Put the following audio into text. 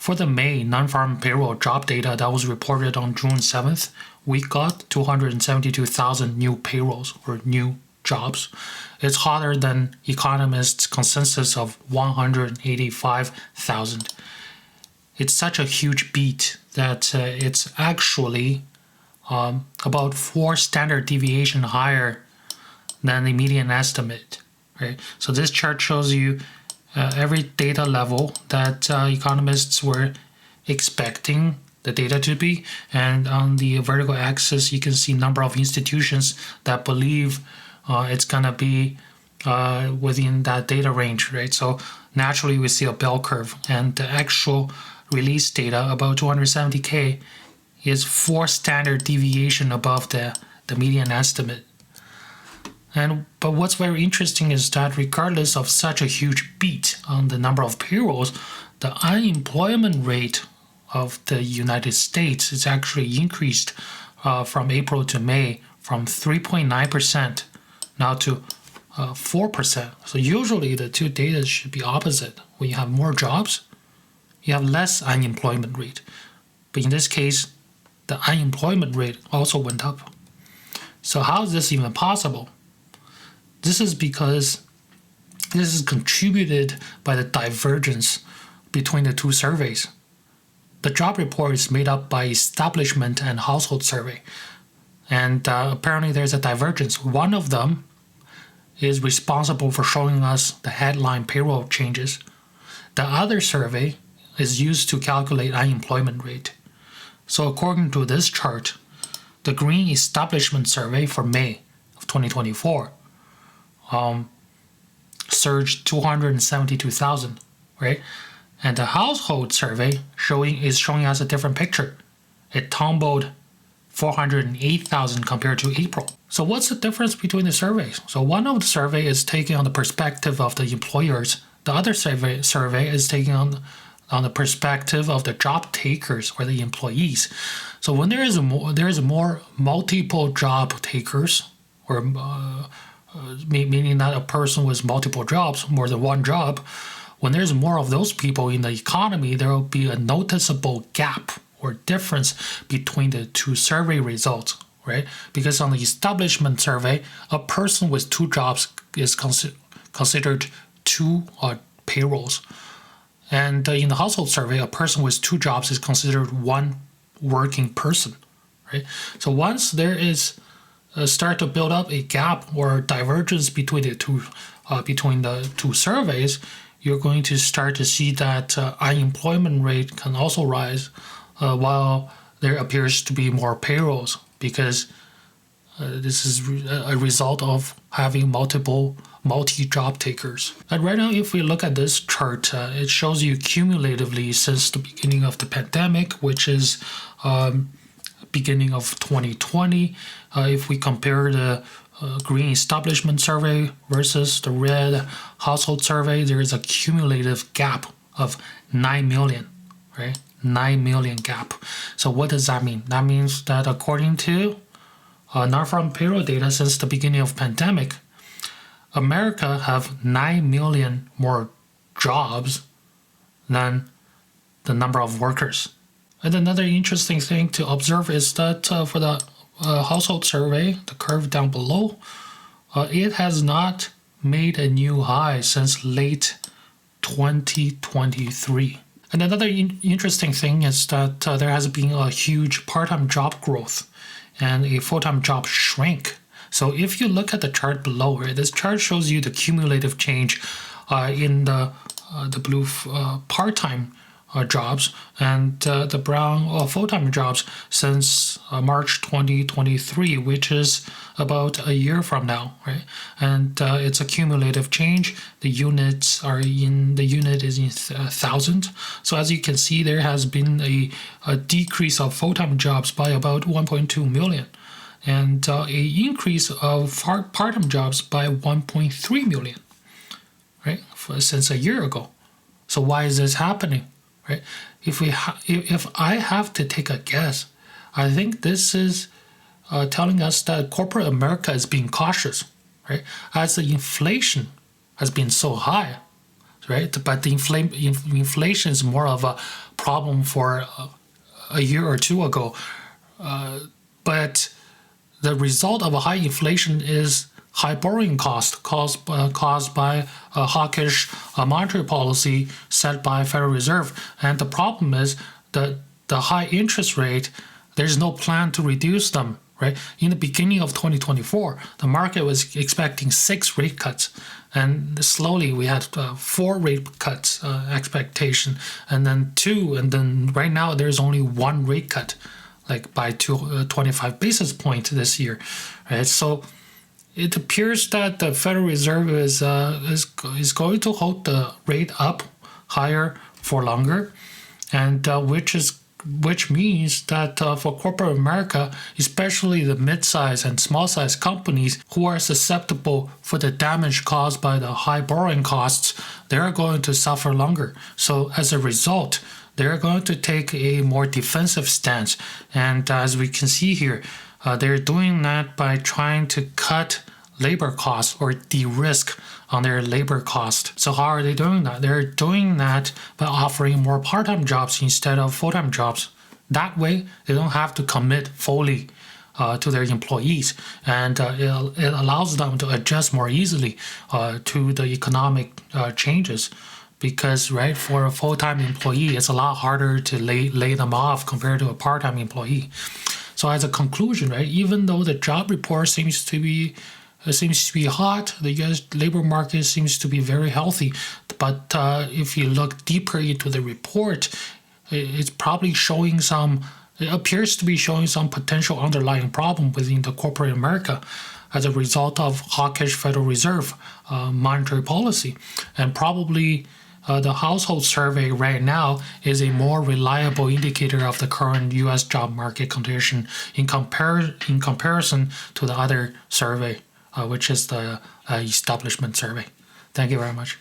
For the May non-farm payroll job data that was reported on June 7th, we got 272,000 new payrolls or new jobs. It's hotter than economists' consensus of 185,000. It's such a huge beat that it's actually about 4 standard deviation higher than the median estimate. Right? So this chart shows you every data level that economists were expecting the data to be, and on the vertical axis you can see number of institutions that believe it's gonna be within that data range, right? So naturally we see a bell curve, and the actual release data about 270K is 4 standard deviation above the median estimate. But what's very interesting is that regardless of such a huge beat on the number of payrolls, the unemployment rate of the United States is actually increased from April to May from 3.9% now to 4%. So usually the two data should be opposite. When you have more jobs, you have less unemployment rate. But in this case, the unemployment rate also went up. So how is this even possible? This is because this is contributed by the divergence between the two surveys. The job report is made up by establishment and household survey, and apparently there's a divergence. One of them is responsible for showing us the headline payroll changes. The other survey is used to calculate unemployment rate. So according to this chart, the green establishment survey for May of 2024 surged 272,000, right? And the household survey is showing us a different picture. It tumbled 408,000 compared to April. So what's the difference between the surveys? So one of the survey is taking on the perspective of the employers. The other survey is taking on the perspective of the job takers or the employees. So when there is more multiple job takers, or meaning that a person with multiple jobs, more than one job, when there's more of those people in the economy, there will be a noticeable gap or difference between the two survey results, right? Because on the establishment survey, a person with 2 jobs is considered 2 payrolls. And in the household survey, a person with 2 jobs is considered 1 working person, right? So once there is start to build up a gap or divergence between the two surveys, you're going to start to see that unemployment rate can also rise while there appears to be more payrolls, because this is a result of having multi-job takers. And right now, if we look at this chart, it shows you cumulatively since the beginning of the pandemic, which is beginning of 2020. If we compare the green establishment survey versus the red household survey, there is a cumulative gap of 9 million, right? 9 million gap. So what does that mean? That means that according to non-farm payroll data since the beginning of pandemic, America have 9 million more jobs than the number of workers. And another interesting thing to observe is that for the household survey, the curve down below, it has not made a new high since late 2023. And another interesting thing is that there has been a huge part-time job growth and a full-time job shrink. So if you look at the chart below, right, this chart shows you the cumulative change in the blue part-time jobs and the brown full-time jobs since March 2023, which is about a year from now, right? And it's a cumulative change. The unit is in 1,000. So as you can see, there has been a decrease of full-time jobs by about 1.2 million, and a increase of part-time jobs by 1.3 million, right? Since a year ago. So why is this happening? Right? If I have to take a guess, I think this is telling us that corporate America is being cautious, right? As the inflation has been so high, right? But the inflation is more of a problem for a year or two ago. But the result of a high inflation is high borrowing cost caused by a hawkish monetary policy set by Federal Reserve. And the problem is that the high interest rate, there's no plan to reduce them, right? In the beginning of 2024, the market was expecting 6 rate cuts. And slowly we had 4 rate cuts expectation, and then 2, and then right now there's only 1 rate cut, like by 25 basis points this year, right? So it appears that the Federal Reserve is going to hold the rate up higher for longer, and which means that for corporate America, especially the mid-sized and small-sized companies who are susceptible for the damage caused by the high borrowing costs, they're going to suffer longer. So as a result, they're going to take a more defensive stance. And as we can see here, they're doing that by trying to cut labor costs or de-risk on their labor cost. So how are they doing that? They're doing that by offering more part-time jobs instead of full-time jobs. That way, they don't have to commit fully to their employees, and it allows them to adjust more easily to the economic changes. Because, right, for a full-time employee, it's a lot harder to lay them off compared to a part-time employee. So as a conclusion, right, even though the job report seems to be hot, the U.S. labor market seems to be very healthy. But if you look deeper into the report, it's probably showing it appears to be showing some potential underlying problem within the corporate America as a result of hawkish Federal Reserve monetary policy. And probably the household survey right now is a more reliable indicator of the current U.S. job market condition in comparison to the other survey, which is the establishment survey. Thank you very much.